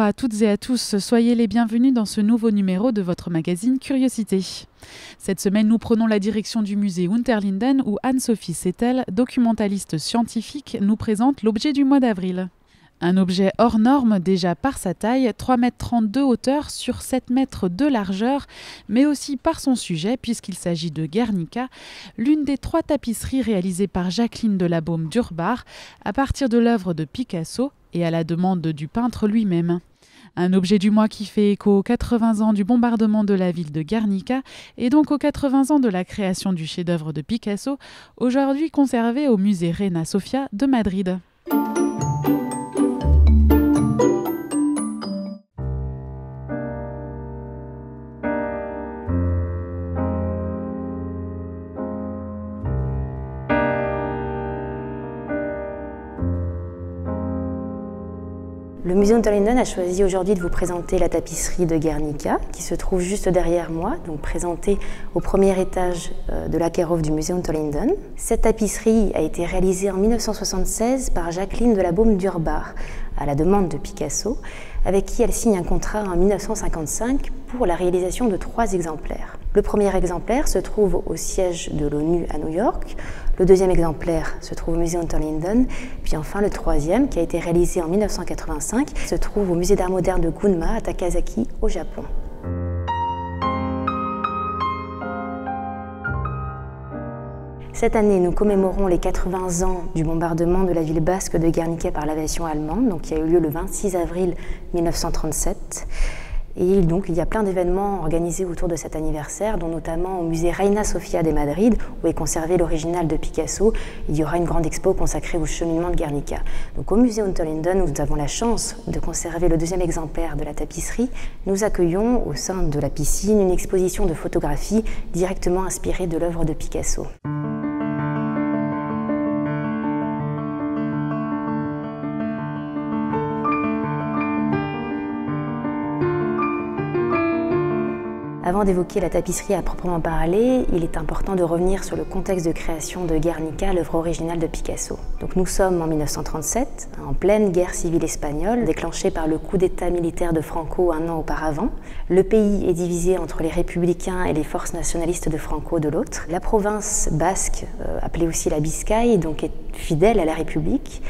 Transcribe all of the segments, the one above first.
à toutes et à tous, soyez les bienvenus dans ce nouveau numéro de votre magazine Curiosité. Cette semaine, nous prenons la direction du musée Unterlinden où Anne-Sophie Settel, documentaliste scientifique, nous présente l'objet du mois d'avril. Un objet hors norme déjà par sa taille, 3,30 m de hauteur sur 7 mètres de largeur, mais aussi par son sujet puisqu'il s'agit de Guernica, l'une des 3 tapisseries réalisées par Jacqueline de la Baume d'Urbar à partir de l'œuvre de Picasso et à la demande du peintre lui-même. Un objet du mois qui fait écho aux 80 ans du bombardement de la ville de Guernica et donc aux 80 ans de la création du chef-d'œuvre de Picasso, aujourd'hui conservé au musée Reina Sofia de Madrid. Le musée Unterlinden a choisi aujourd'hui de vous présenter la tapisserie de Guernica, qui se trouve juste derrière moi, donc présentée au premier étage de l'Akerhof du musée Unterlinden. Cette tapisserie a été réalisée en 1976 par Jacqueline de la Baume d'Urbar, à la demande de Picasso, avec qui elle signe un contrat en 1955 pour la réalisation de 3 exemplaires. Le premier exemplaire se trouve au siège de l'ONU à New York, le deuxième exemplaire se trouve au musée Unterlinden, puis enfin le troisième, qui a été réalisé en 1985, se trouve au musée d'art moderne de Gunma à Takasaki, au Japon. Cette année, nous commémorons les 80 ans du bombardement de la ville basque de Guernica par l'aviation allemande, donc qui a eu lieu le 26 avril 1937. Et donc, il y a plein d'événements organisés autour de cet anniversaire, dont notamment au musée Reina Sofia de Madrid, où est conservé l'original de Picasso. Il y aura une grande expo consacrée au cheminement de Guernica. Donc, au musée Unterlinden, où nous avons la chance de conserver le deuxième exemplaire de la tapisserie, nous accueillons au sein de la piscine une exposition de photographies directement inspirée de l'œuvre de Picasso. Avant d'évoquer la tapisserie à proprement parler, il est important de revenir sur le contexte de création de Guernica, l'œuvre originale de Picasso. Donc nous sommes en 1937, en pleine guerre civile espagnole, déclenchée par le coup d'État militaire de Franco un an auparavant. Le pays est divisé entre les républicains et les forces nationalistes de Franco de l'autre. La province basque, appelée aussi la Biscaye, donc est fidèle à la République.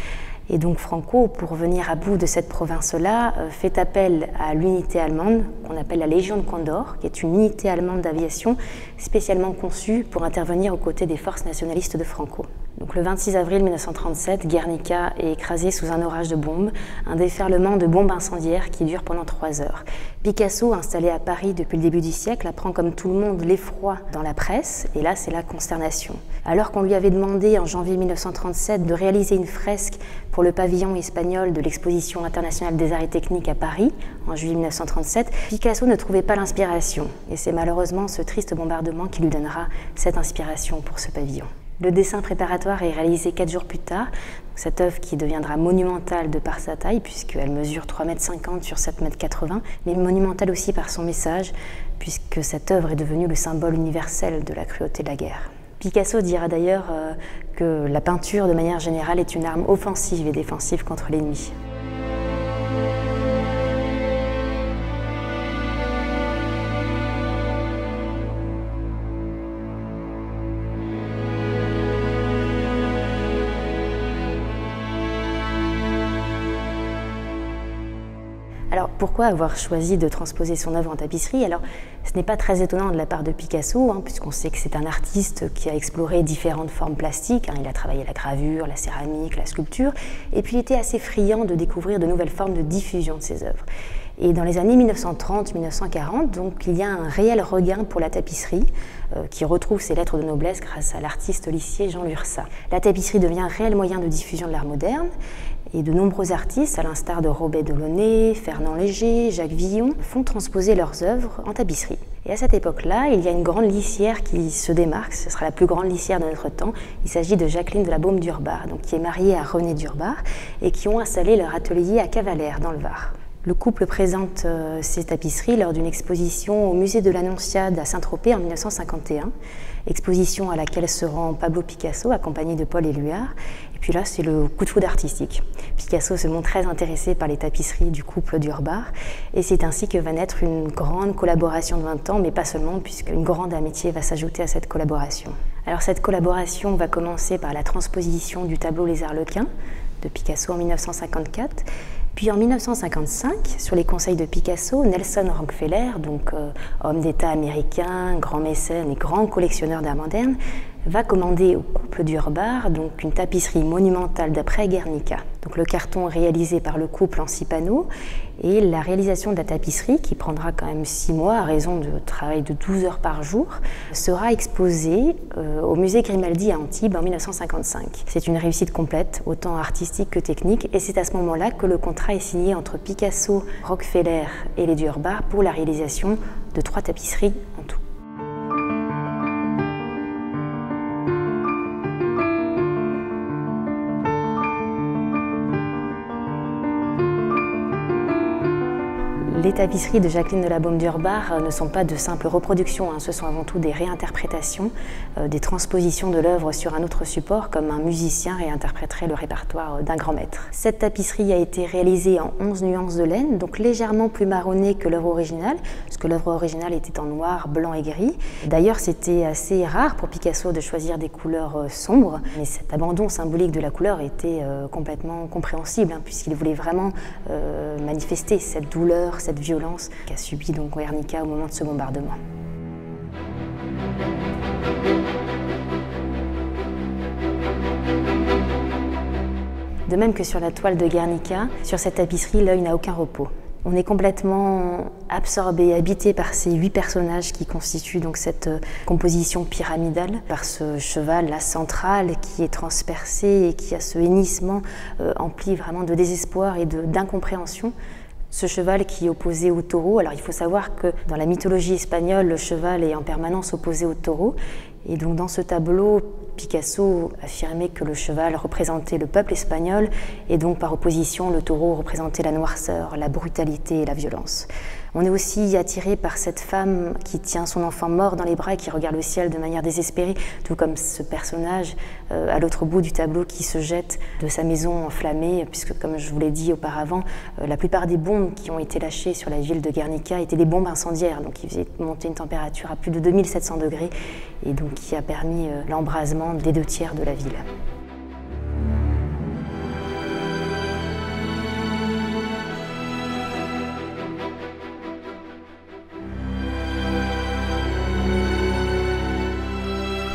Et donc Franco, pour venir à bout de cette province-là, fait appel à l'unité allemande, qu'on appelle la Légion de Condor, qui est une unité allemande d'aviation spécialement conçue pour intervenir aux côtés des forces nationalistes de Franco. Donc le 26 avril 1937, Guernica est écrasée sous un orage de bombes, un déferlement de bombes incendiaires qui dure pendant 3 heures. Picasso, installé à Paris depuis le début du siècle, apprend comme tout le monde l'effroi dans la presse, et là c'est la consternation. Alors qu'on lui avait demandé en janvier 1937 de réaliser une fresque pour le pavillon espagnol de l'exposition internationale des arts et techniques à Paris, en juillet 1937, Picasso ne trouvait pas l'inspiration, et c'est malheureusement ce triste bombardement qui lui donnera cette inspiration pour ce pavillon. Le dessin préparatoire est réalisé 4 jours plus tard, cette œuvre qui deviendra monumentale de par sa taille, puisqu'elle mesure 3,50 m sur 7,80 m, mais monumentale aussi par son message, puisque cette œuvre est devenue le symbole universel de la cruauté de la guerre. Picasso dira d'ailleurs que la peinture, de manière générale, est une arme offensive et défensive contre l'ennemi. Alors pourquoi avoir choisi de transposer son œuvre en tapisserie? Alors ce n'est pas très étonnant de la part de Picasso, puisqu'on sait que c'est un artiste qui a exploré différentes formes plastiques. Il a travaillé la gravure, la céramique, la sculpture, et puis il était assez friand de découvrir de nouvelles formes de diffusion de ses œuvres. Et dans les années 1930-1940, donc, il y a un réel regain pour la tapisserie, qui retrouve ses lettres de noblesse grâce à l'artiste lissier Jean Lursa. La tapisserie devient un réel moyen de diffusion de l'art moderne, et de nombreux artistes, à l'instar de Robert Delaunay, Fernand Léger, Jacques Villon, font transposer leurs œuvres en tapisserie. Et à cette époque-là, il y a une grande lissière qui se démarque, ce sera la plus grande lissière de notre temps. Il s'agit de Jacqueline de la Baume d'Urbar, qui est mariée à René d'Urbar, et qui ont installé leur atelier à Cavalère, dans le Var. Le couple présente ces tapisseries lors d'une exposition au musée de l'Annonciade à Saint-Tropez en 1951, exposition à laquelle se rend Pablo Picasso, accompagné de Paul Éluard. Et Puis là, c'est le coup de foudre artistique. Picasso se montre très intéressé par les tapisseries du couple d'Urbar, et c'est ainsi que va naître une grande collaboration de 20 ans, mais pas seulement, puisqu'une grande amitié va s'ajouter à cette collaboration. Alors cette collaboration va commencer par la transposition du tableau Les Arlequins de Picasso en 1954, puis en 1955, sur les conseils de Picasso, Nelson Rockefeller, donc homme d'État américain, grand mécène et grand collectionneur d'art moderne, va commander au couple d'Urbar donc une tapisserie monumentale d'après Guernica. Donc le carton réalisé par le couple en 6 panneaux, et la réalisation de la tapisserie, qui prendra quand même 6 mois à raison de travail de 12 heures par jour, sera exposée au musée Grimaldi à Antibes en 1955. C'est une réussite complète, autant artistique que technique, et c'est à ce moment-là que le contrat est signé entre Picasso, Rockefeller et les d'Urbar pour la réalisation de 3 tapisseries en tout. Les tapisseries de Jacqueline de la Baume d'Urbar ne sont pas de simples reproductions, ce sont avant tout des réinterprétations, des transpositions de l'œuvre sur un autre support, comme un musicien réinterpréterait le répertoire d'un grand maître. Cette tapisserie a été réalisée en 11 nuances de laine, donc légèrement plus marronnée que l'œuvre originale, parce que l'œuvre originale était en noir, blanc et gris. D'ailleurs, c'était assez rare pour Picasso de choisir des couleurs sombres, mais cet abandon symbolique de la couleur était complètement compréhensible, puisqu'il voulait vraiment manifester cette douleur, cette violence qu'a subi donc Guernica au moment de ce bombardement. De même que sur la toile de Guernica, sur cette tapisserie, l'œil n'a aucun repos. On est complètement absorbé, habité par ces 8 personnages qui constituent donc cette composition pyramidale, par ce cheval là central qui est transpercé et qui a ce hennissement empli vraiment de désespoir et d'incompréhension. Ce cheval qui est opposé au taureau. Alors il faut savoir que dans la mythologie espagnole, le cheval est en permanence opposé au taureau. Et donc dans ce tableau, Picasso affirmait que le cheval représentait le peuple espagnol et donc par opposition, le taureau représentait la noirceur, la brutalité et la violence. On est aussi attiré par cette femme qui tient son enfant mort dans les bras et qui regarde le ciel de manière désespérée, tout comme ce personnage à l'autre bout du tableau qui se jette de sa maison enflammée, puisque comme je vous l'ai dit auparavant, la plupart des bombes qui ont été lâchées sur la ville de Guernica étaient des bombes incendiaires, donc qui faisaient monter une température à plus de 2700 degrés et donc qui a permis l'embrasement des 2 tiers de la ville.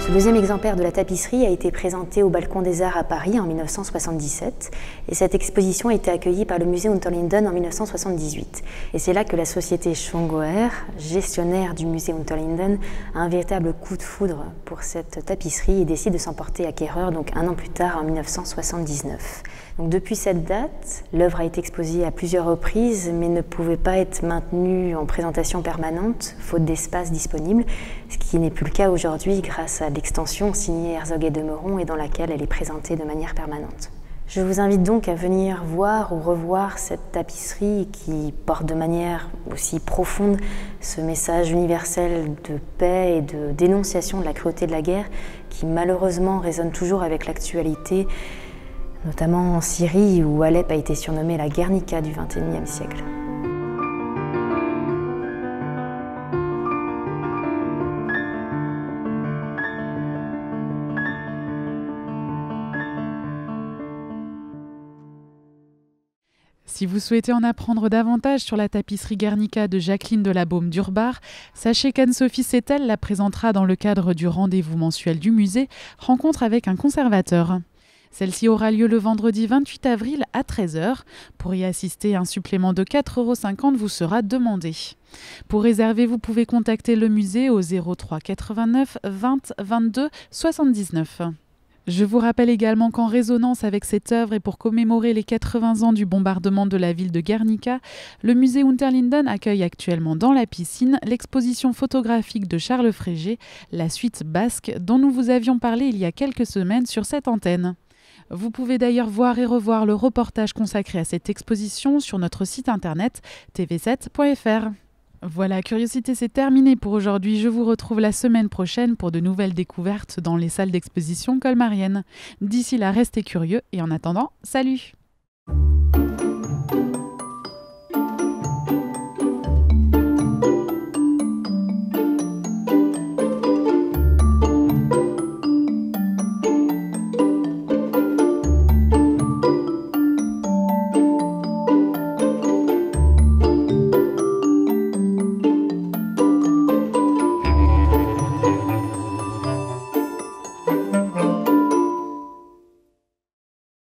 Le deuxième exemplaire de la tapisserie a été présenté au Balcon des Arts à Paris en 1977 et cette exposition a été accueillie par le musée Unterlinden en 1978. Et c'est là que la société Schwongoer, gestionnaire du musée Unterlinden, a un véritable coup de foudre pour cette tapisserie et décide de s'emporter acquéreur donc 1 an plus tard en 1979. Donc depuis cette date, l'œuvre a été exposée à plusieurs reprises mais ne pouvait pas être maintenue en présentation permanente, faute d'espace disponible, ce qui n'est plus le cas aujourd'hui grâce à l'extension signée Herzog et de Meuron et dans laquelle elle est présentée de manière permanente. Je vous invite donc à venir voir ou revoir cette tapisserie qui porte de manière aussi profonde ce message universel de paix et de dénonciation de la cruauté de la guerre qui malheureusement résonne toujours avec l'actualité, notamment en Syrie où Alep a été surnommée la Guernica du XXIe siècle. Si vous souhaitez en apprendre davantage sur la tapisserie Guernica de Jacqueline de la Baume d'Urbar, sachez qu'Anne-Sophie Settel la présentera dans le cadre du rendez-vous mensuel du musée Rencontre avec un conservateur. Celle-ci aura lieu le vendredi 28 avril à 13 h. Pour y assister, un supplément de 4,50 € vous sera demandé. Pour réserver, vous pouvez contacter le musée au 03 89 20 22 79. Je vous rappelle également qu'en résonance avec cette œuvre et pour commémorer les 80 ans du bombardement de la ville de Guernica, le musée Unterlinden accueille actuellement dans la piscine l'exposition photographique de Charles Frégé, La Suite basque, dont nous vous avions parlé il y a quelques semaines sur cette antenne. Vous pouvez d'ailleurs voir et revoir le reportage consacré à cette exposition sur notre site internet tv7.fr. Voilà, Curiosité, c'est terminé pour aujourd'hui. Je vous retrouve la semaine prochaine pour de nouvelles découvertes dans les salles d'exposition colmariennes. D'ici là, restez curieux et en attendant, salut!